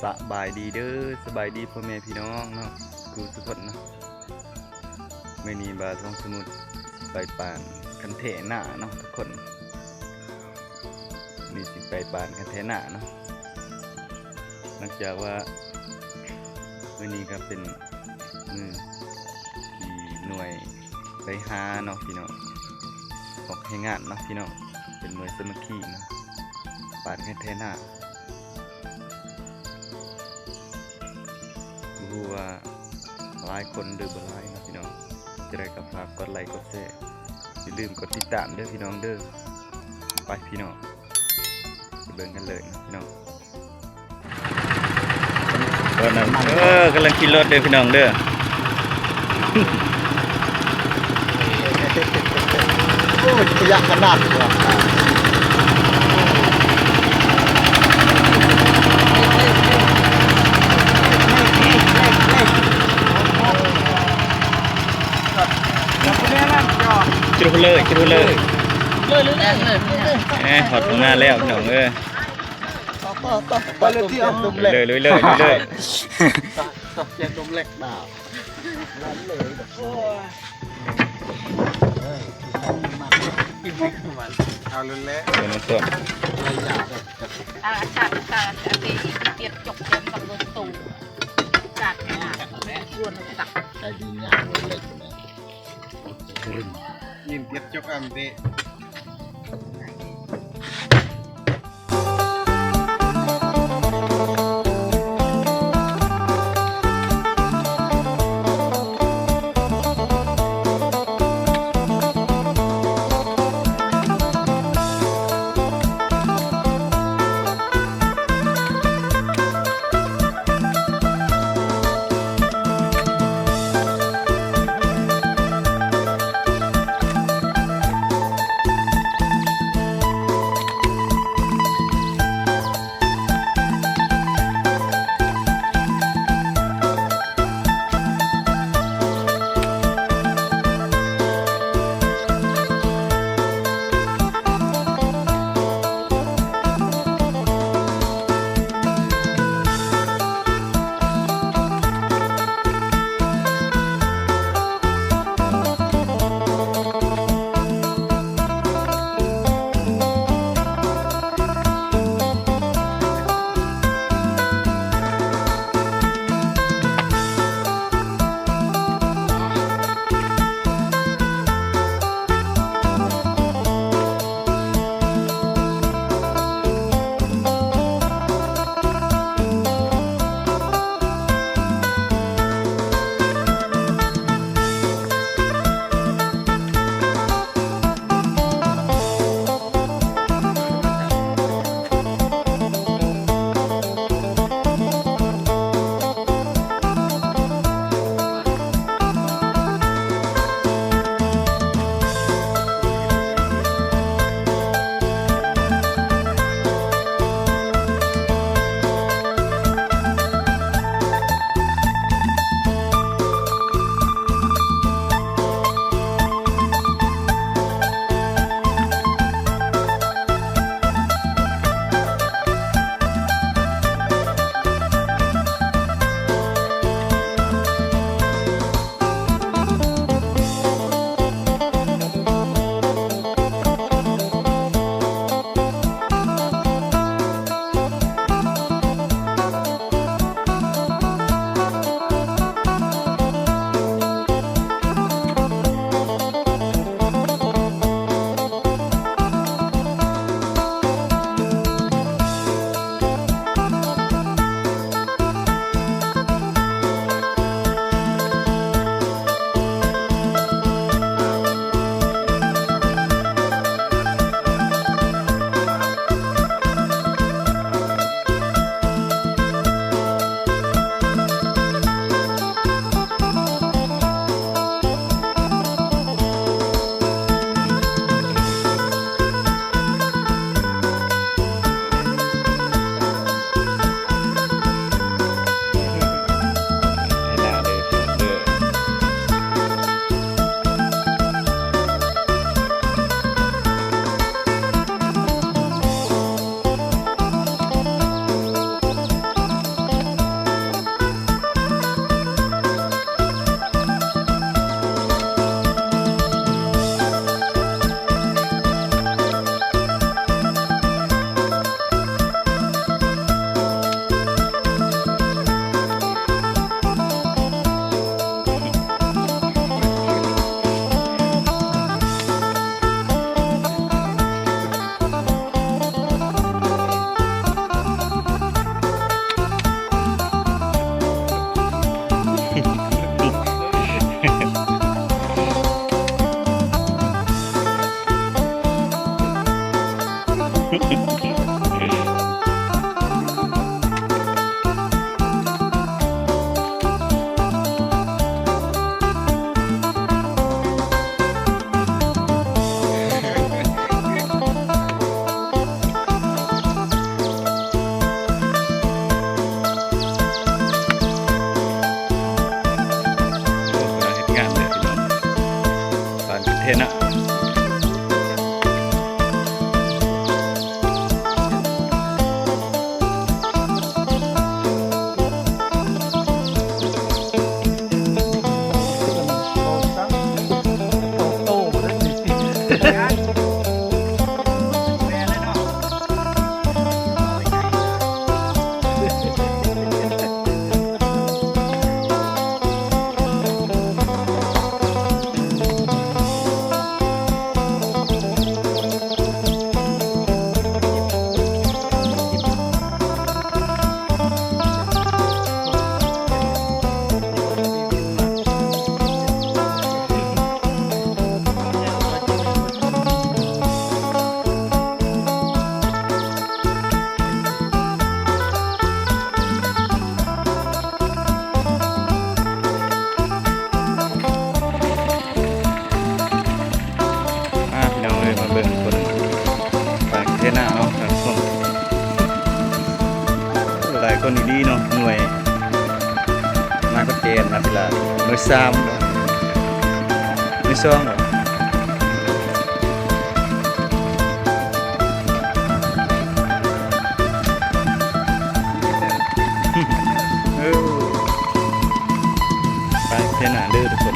สบายดีเด้อสบายดีพ่อแม่พี่น้องเนาะกูทุกคนเนาะไม่นีบาท้องสมุทรไปป่านคันเทหน้าเนาะทุกคนนี่สิไปป่านคันเทหน้าเนาะหลังจากว่าวันนี้ก็เป็นมือที่หน่วยไปหาเนาะพี่น้องออกให้งานเนาะพี่น้องเป็นหน่วยสมัคคีเนาะป่านคันเทหน้ารู้ว่าหลายคนเดือบหลายนะพี่น้องจะได้กับฝากกดไลค์กดแชร์อย่าลืมกดติดตามเด้อพี่น้องเด้อไปพี่น้องไปเบิ่งกันเลยนะพี่น้องตอนนั้นกำลังขี่รถเด้อพี่น้องเด้อโอ้ยขยันขนาดเลยจุดเลยจุดเลยเลยหอดตรงหน้าแล้วพี่น้องไปเลยที่เอานมเล็กเลยเจ็ดนมเล็กดาวนั่นเลยเอาเลยเละ เป็นต้น จากตีเตียดจกเต็มกับรถตู้จากงานชวนตัก ใจดีงามเล็กยินเทียบจกอันเดะ เทนะพี่น้องเลยมาเบิ่งคนปากเทนะเนาะท่านผู้ชมหลายคนดีๆเนาะหน่วยมาก็เจนนะทีละหน่วยซ้ำหน่วยซ่องเหรอไปเทนะเด้อทุกคน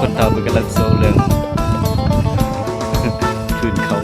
คนเฒ่าเป็นกำลังโซเรื่องคืนเขา